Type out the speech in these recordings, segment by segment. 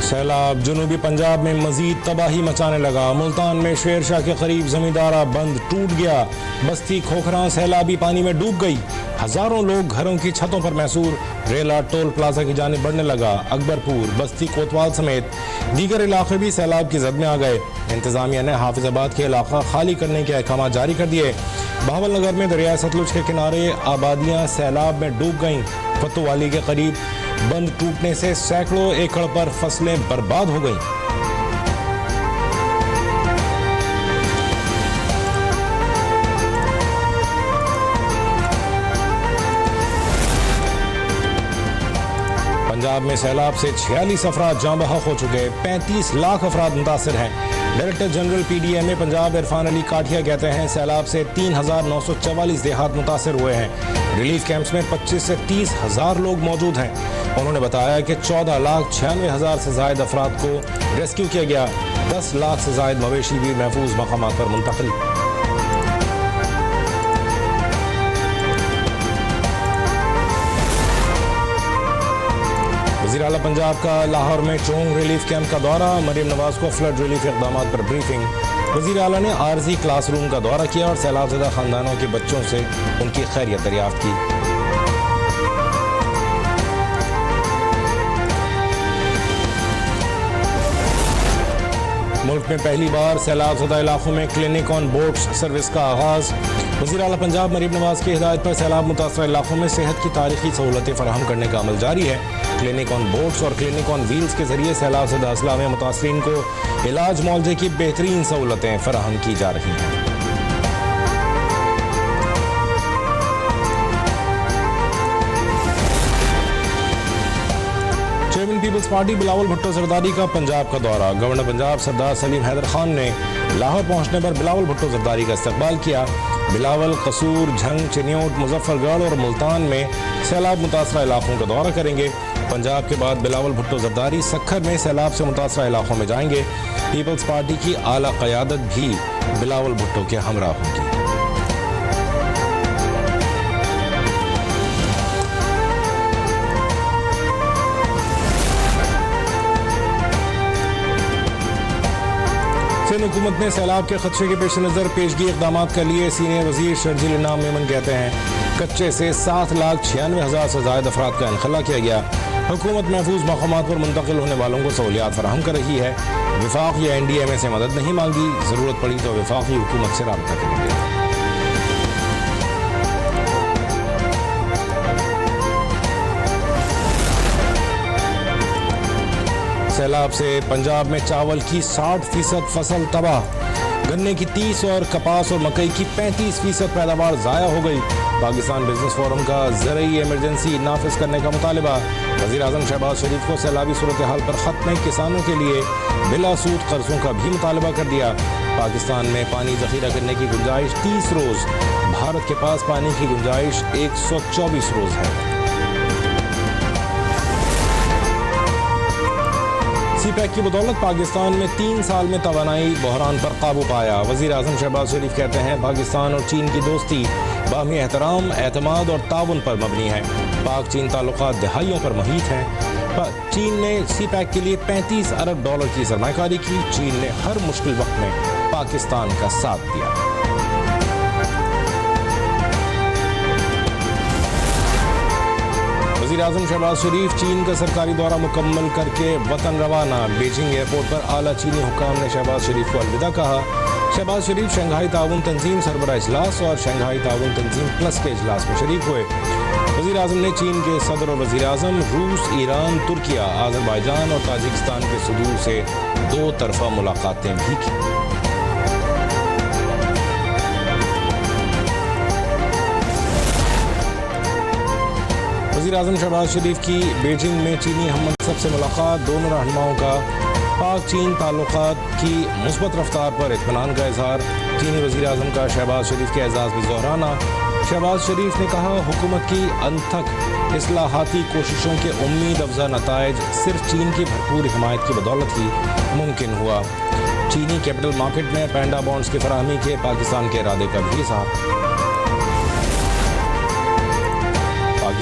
سیلاب جنوبی پنجاب میں مزید تباہی مچانے لگا۔ ملتان میں شیر شاہ کے قریب زمیندارہ بند ٹوٹ گیا۔ بستی کھوکھراں سیلابی پانی میں ڈوب گئی۔ ہزاروں لوگ گھروں کی چھتوں پر محصور۔ ریلا ٹول پلازا کی جانب بڑھنے لگا۔ اکبرپور، بستی کوتوال سمیت دیگر علاقے بھی سیلاب کی زد میں آ گئے۔ انتظامیہ نے حافظ آباد کے علاقہ خالی کرنے کے احکامات جاری کر دیے۔ بہاول نگر میں دریائے ستلج کے کنارے آبادیاں سیلاب میں ڈوب گئیں۔ فتو والی کے قریب بند ٹوٹنے سے سینکڑوں ایکڑ پر فصلیں برباد ہو گئیں۔ پنجاب میں سیلاب سے 46 افراد جاں بحق ہو چکے، 35 لاکھ افراد متاثر ہیں۔ Director general P D M Punjab Irfan Ali Kathia کہتے ہیں سیلاب سے 3944 دیہات متاثر ہوئے ہیں۔ ریلیف کیمپس میں 25 سے 30 ہزار لوگ موجود ہیں۔ انہوں نے بتایا کہ 14,96,000 سے زائد افراد کو ریسکیو کیا گیا۔ 10 لاکھ سے زائد مویشی بھی محفوظ مقامات پر منتقل۔ وزیر اعلیٰ پنجاب کا لاہور میں چونگ ریلیف کیمپ کا دورہ، مریم نواز کو فلڈ ریلیف اقدامات پر بریفنگ۔ وزیر اعلیٰ نے عارضی کلاس روم کا دورہ کیا اور سیلاب زدہ خاندانوں کے بچوں سے ان کی خیریت دریافت کی۔ ملک میں پہلی بار سیلاب زدہ علاقوں میں کلینک آن بوٹس سروس کا آغاز۔ وزیر اعلیٰ پنجاب مریم نواز کی ہدایت پر سیلاب متاثرہ علاقوں میں صحت کی تاریخی سہولتیں فراہم کرنے کا عمل جاری ہے۔ کلینک آن بوٹس اور کلینک آن ویلز کے ذریعے سیلاب زدہ اضلاع میں متاثرین کو علاج معالجے کی بہترین سہولتیں فراہم کی جا رہی ہیں۔ Chairman Peoples Party Bilawal Bhutto Zardari کا پنجاب کا دورہ۔ گورنر پنجاب سردار سلیم حیدر خان نے لاہور پہنچنے پر بلاول بھٹو زرداری کا استقبال کیا۔ بلاول قصور، جھنگ، چنیوٹ، مظفر گڑھ اور ملتان میں سیلاب متاثرہ علاقوں کا دورہ کریں گے۔ پنجاب کے بعد بلاول بھٹو زرداری سکھر میں سیلاب سے متاثرہ علاقوں میں جائیں گے۔ پیپلز پارٹی کی اعلیٰ قیادت بھی بلاول بھٹو کے ہمراہ ہوگی۔ سندھ حکومت نے سیلاب کے خدشے کے پیش نظر پیشگی اقدامات کے لیے سینئر وزیر شرجیل انعام میمن کہتے ہیں کچے سے 7,96,000 سے زائد افراد کا انخلا کیا گیا۔ حکومت محفوظ مقامات پر منتقل ہونے والوں کو سہولیات فراہم کر رہی ہے۔ وفاق یا این ڈی ایم اے سے مدد نہیں مانگی، ضرورت پڑی تو وفاقی حکومت سے رابطہ کریں گے۔ سیلاب سے پنجاب میں چاول کی 60% فصل تباہ، گنے کی 30 اور کپاس اور مکئی کی 35% پیداوار ضائع ہو گئی۔ پاکستان بزنس فورم کا زرعی ایمرجنسی نافذ کرنے کا مطالبہ۔ وزیر اعظم شہباز شریف کو سیلابی صورتحال پر خط میں کسانوں کے لیے بلا سود قرضوں کا بھی مطالبہ کر دیا۔ پاکستان میں پانی ذخیرہ کرنے کی گنجائش 30 روز، بھارت کے پاس پانی کی گنجائش 124 روز ہے۔ سی پیک کی بدولت پاکستان میں 3 سال میں توانائی بحران پر قابو پایا۔ وزیر اعظم شہباز شریف کہتے ہیں پاکستان اور چین کی دوستی باہمی احترام، اعتماد اور تعاون پر مبنی ہے۔ پاک چین تعلقات دہائیوں پر محیط ہیں۔ چین نے سی پیک کے لیے $35 ارب کی سرمایہ کاری کی۔ چین نے ہر مشکل وقت میں پاکستان کا ساتھ دیا۔ وزیر اعظم شہباز شریف چین کا سرکاری دورہ مکمل کر کے وطن روانہ۔ بیجنگ ایئرپورٹ پر اعلیٰ چینی حکام نے شہباز شریف کو الوداع کہا۔ شہباز شریف شنگھائی تعاون تنظیم سربراہ اجلاس اور شنگھائی تعاون تنظیم پلس کے اجلاس میں شریک ہوئے۔ وزیر اعظم نے چین کے صدر اور وزیر اعظم، روس، ایران، ترکیہ، آذربائیجان اور تاجکستان کے صدور سے 2 طرفہ ملاقاتیں بھی کی۔ وزیر اعظم شہباز شریف کی بیجنگ میں چینی ہم منصب سے ملاقات۔ دونوں رہنماؤں کا پاک چین تعلقات کی مثبت رفتار پر اطمینان کا اظہار۔ چینی وزیر اعظم کا شہباز شریف کے اعزاز میں دہرانا۔ شہباز شریف نے کہا حکومت کی انتھک اصلاحاتی کوششوں کے امید افزا نتائج صرف چین کی بھرپور حمایت کی بدولت ہی ممکن ہوا۔ چینی کیپٹل مارکیٹ میں پینڈا بانڈز کی فراہمی کے پاکستان کے ارادے کا بھی اظہار۔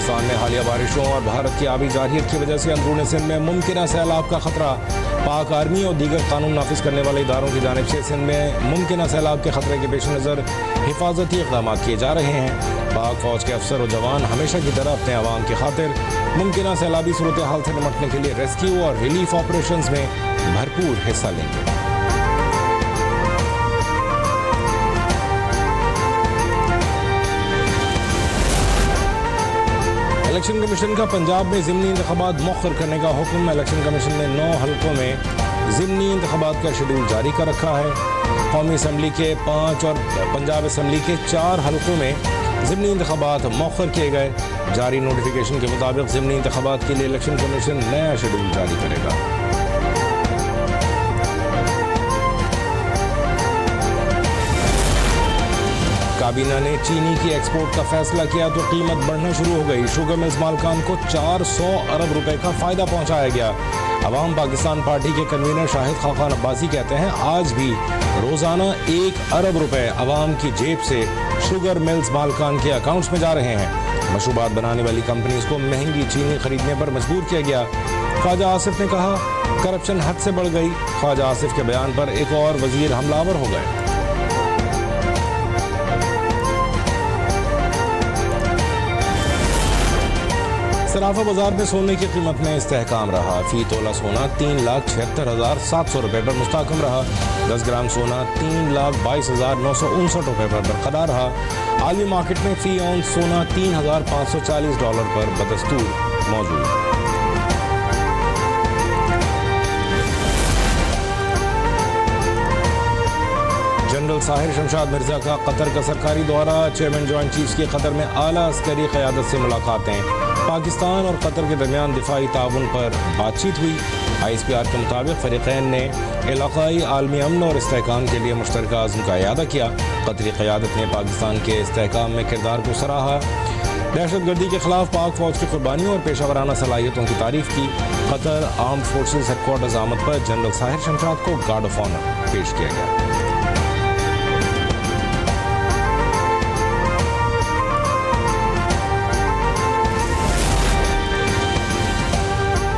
पाकिस्तान में हालिया बारिशों और भारत की आबी जारहियत की वजह से अंदरूनी सिंध में मुमकिन सैलाब का खतरा। पाक आर्मी और दीगर कानून नाफिज करने वाले इदारों की जानिब से सिंध में मुमकिन सैलाब के खतरे के पेश नज़र हिफाजती इक़दाम किए जा रहे हैं। पाक फौज के अफसर और जवान हमेशा की तरह अपने आवाम की खातिर मुमकिन सैलाबी सूरत हाल से निपटने के लिए रेस्क्यू और रिलीफ ऑपरेशंस में भरपूर हिस्सा लेंगे। इलेक्शन कमीशन का पंजाब में ज़िमनी इंतखाबात मौखर करने का हुक्म। इलेक्शन कमीशन ने 9 हल्कों में ज़िमनी इंतखाबात का शेड्यूल जारी कर रखा है। कौमी असम्बली के 5 और पंजाब असम्बली के 4 हल्कों में ज़िमनी इंतखाबात मौखर किए गए। जारी नोटिफिकेशन के मुताबिक ज़िमनी इंतखाबात के लिए इलेक्शन कमीशन नया शेड्यूल जारी करेगा। काबीना ने चीनी की एक्सपोर्ट का फैसला किया तो कीमत बढ़ना शुरू हो गई। शुगर मिल्स मालकान को 400 अरब रुपए का फायदा पहुंचाया गया। अवाम पाकिस्तान पार्टी के कन्वीनर शाहिद खाकान अब्बासी कहते हैं आज भी रोजाना 1 अरब रुपए अवाम की जेब से शुगर मिल्स मालकान के अकाउंट्स में जा रहे हैं। मशरूबात बनाने वाली कंपनीज को महंगी चीनी खरीदने पर मजबूर किया गया। ख्वाजा आसिफ ने कहा करप्शन हद से बढ़ गई। ख्वाजा आसिफ के बयान पर एक और वजीर हमलावर हो गए। सराफा बाजार में सोने की कीमत में इस्तेहकाम रहा। फी तोला सोना 3,76,700 रुपये पर मुस्तहकम रहा। 10 ग्राम सोना 3,22,959 रुपये पर बरकरार रहा। आलमी मार्केट में फी औंस सोना $3,540 पर बदस्तूर मौजूद। जनरल साहिर शमशाद मिर्जा का कतर का सरकारी दौरा। चेयरमैन जॉइंट चीफ्स की कतर में आला अस्करी क़यादत से मुलाकातें। पाकिस्तान और कतर के दरमियान दिफाई ताउन पर बातचीत हुई। ISPR के मुताबिक फ़रीक़ैन ने इलाक़ाई आलमी अमन और इस्तेहकाम के लिए मुश्तरका अज़्म का इयादा किया। कतरी क़यादत ने पाकिस्तान के इस्तेहकाम में किरदार को सराहा। दहशत गर्दी के खिलाफ पाक फ़ौज की कुर्बानियों और पेशा वराना सलाहियतों की तारीफ़ की। कतर आर्म्ड फोर्सेस हेडक्वार्टर्स आमद पर जनरल साहिर शमशाद को गार्ड ऑफ ऑनर पेश किया गया।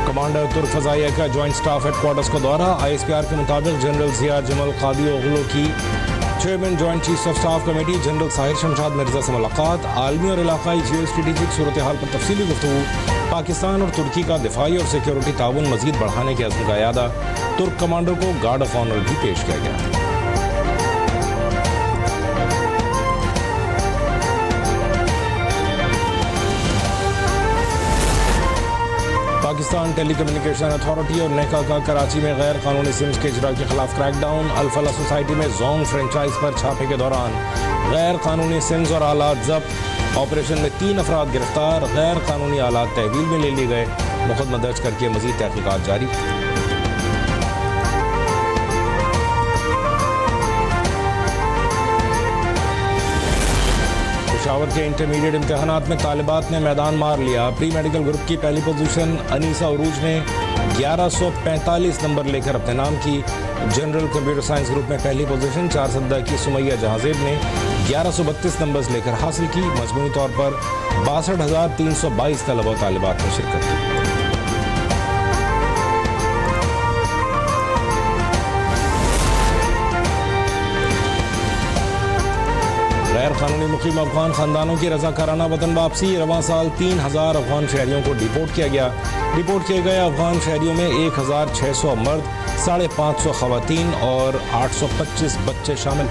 कमांडर तुर्क फ़ज़ाइया का जॉइंट स्टाफ हेडक्वार्टर्स को दौरा। ISPR के मुताबिक जनरल ज़िया जमल क़ादी ओगलो की chairman joint chiefs of staff committee general Sahir Shamshad Mirza से मुलाकात। आलमी और इलाकाई जियो स्ट्रेटेजिक सूरत हाल पर तफसीली गुफ्तगू। पाकिस्तान और तुर्की का दिफाई और सिक्योरिटी ताउन मज़ीद बढ़ाने के अज़्म का इयादा। तुर्क कमांडर को गार्ड ऑफ ऑनर भी पेश किया गया। पाकिस्तान टेली कम्युनिकेशन अथॉरिटी और नेका का कराची में गैर कानूनी सिम्स के इजरा के खिलाफ क्रैकडाउन। अल-फलाह सोसाइटी में जोंग फ्रेंचाइज पर छापे के दौरान गैर कानूनी सिम्स और आलात जब्त। ऑपरेशन में 3 अफराद गिरफ्तार। गैर कानूनी आलात तहवील में ले लिए गए। मुकदमा दर्ज करके मजीद तहकीकात जारी। पेशावर के इंटरमीडिएट इम्तहानात में तालिबात ने मैदान मार लिया। प्री मेडिकल ग्रुप की पहली पोजीशन अनीसा उरूज ने 1145 नंबर लेकर अपने नाम की। जनरल कंप्यूटर साइंस ग्रुप में पहली पोजीशन 4 की सुमैया जहांजेब ने 1132 नंबर्स लेकर हासिल की। मजमूई तौर पर 62,322 तलबा और तालिबात ने शिरकत की। गैर कानूनी मुकीम अफगान खानदानों की रजाकाराना वतन वापसी। रवां साल 3000 अफगान शहरियों को डिपोर्ट किया गया। डिपोर्ट किए गए अफगान शहरियों में 1600 मर्द, 550 खवातीन और 825 बच्चे शामिल।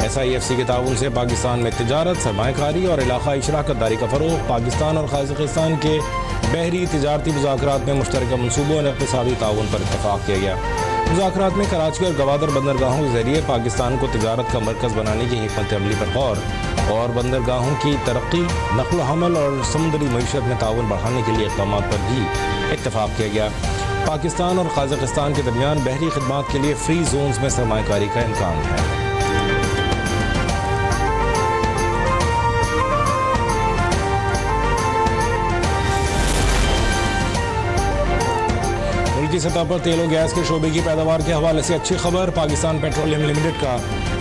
SIFC के ताउन से पाकिस्तान में तिजारत, सरमायाकारी और इलाकाई शराकत दारी का फ़रोग़। पाकिस्तान और कज़ाकिस्तान के बहरी तिजारती मुज़ाकरात में मुश्तरका मनसूबों और इक़्तिसादी ताउन पर इत्तफ़ाक़ किया गया। मुज़ाकरात में कराची और गवादर बंदरगाहों के ज़रिए पाकिस्तान को तिजारत का मरकज़ बनाने की हिकमत अमली पर गौर और बंदरगाहों की तरक्की, नक़्ल व हमल और समुद्री मईशत में ताउन बढ़ाने के लिए इक़दाम पर भी इत्तफ़ाक़ किया गया। पाकिस्तान और कज़ाकिस्तान के दरमियान बहरी खिदमात के लिए फ्री जोन्स में सरमायाकारी का इम्कान है। मुल्की सतह पर तेल और गैस के शोबे की पैदावार के हवाले से अच्छी खबर। पाकिस्तान पेट्रोलियम लिमिटेड का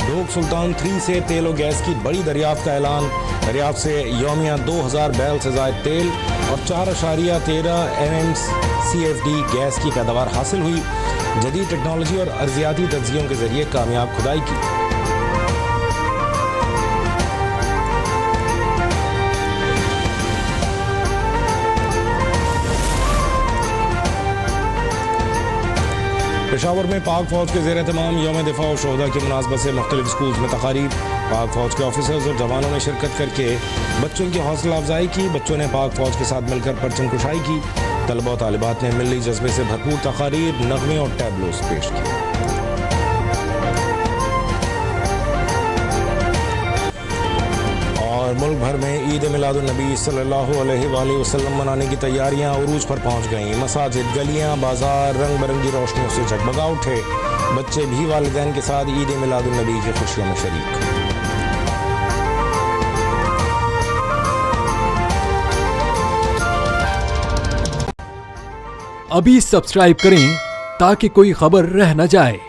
ढोक सुल्तान 3 से तेल और गैस की बड़ी दरियाफ्त का ऐलान। दरियाफ्त से यौमिया 2000 बैरल से ज़ायद तेल और 4.13 MMCFD गैस की पैदावार हासिल हुई। जदीद टेक्नोलॉजी और अर्जियाती तज्जियों के जरिए कामयाब खुदाई की। पेशावर में पाक फौज के ज़ेर तमाम यौम दिफा और शोहदा की मुनासबत से मुख्तलिफ स्कूल्स में तकारीब। पाक फौज के ऑफिसर्स और जवानों ने शिरकत करके बच्चों की हौसला अफजाई की। बच्चों ने पाक फौज के साथ मिलकर परचम कुशाई की। तलबा और तालिबात ने मिली जज्बे से भरपूर तकारीर, नगमे और टैबलोस पेश किए। और मुल्क भर में ईद मिलादुन नबी सल्लल्लाहु अलैहि वसल्लम मनाने की तैयारियां उरूज पर पहुंच गईं। मसाजिद, गलियां, बाजार रंग बिरंगी रोशनियों से जगमगा उठे। बच्चे भी वालिदैन के साथ ईद मिलादुन नबी की खुशियों में शरीक। अभी सब्सक्राइब करें ताकि कोई खबर रह न जाए।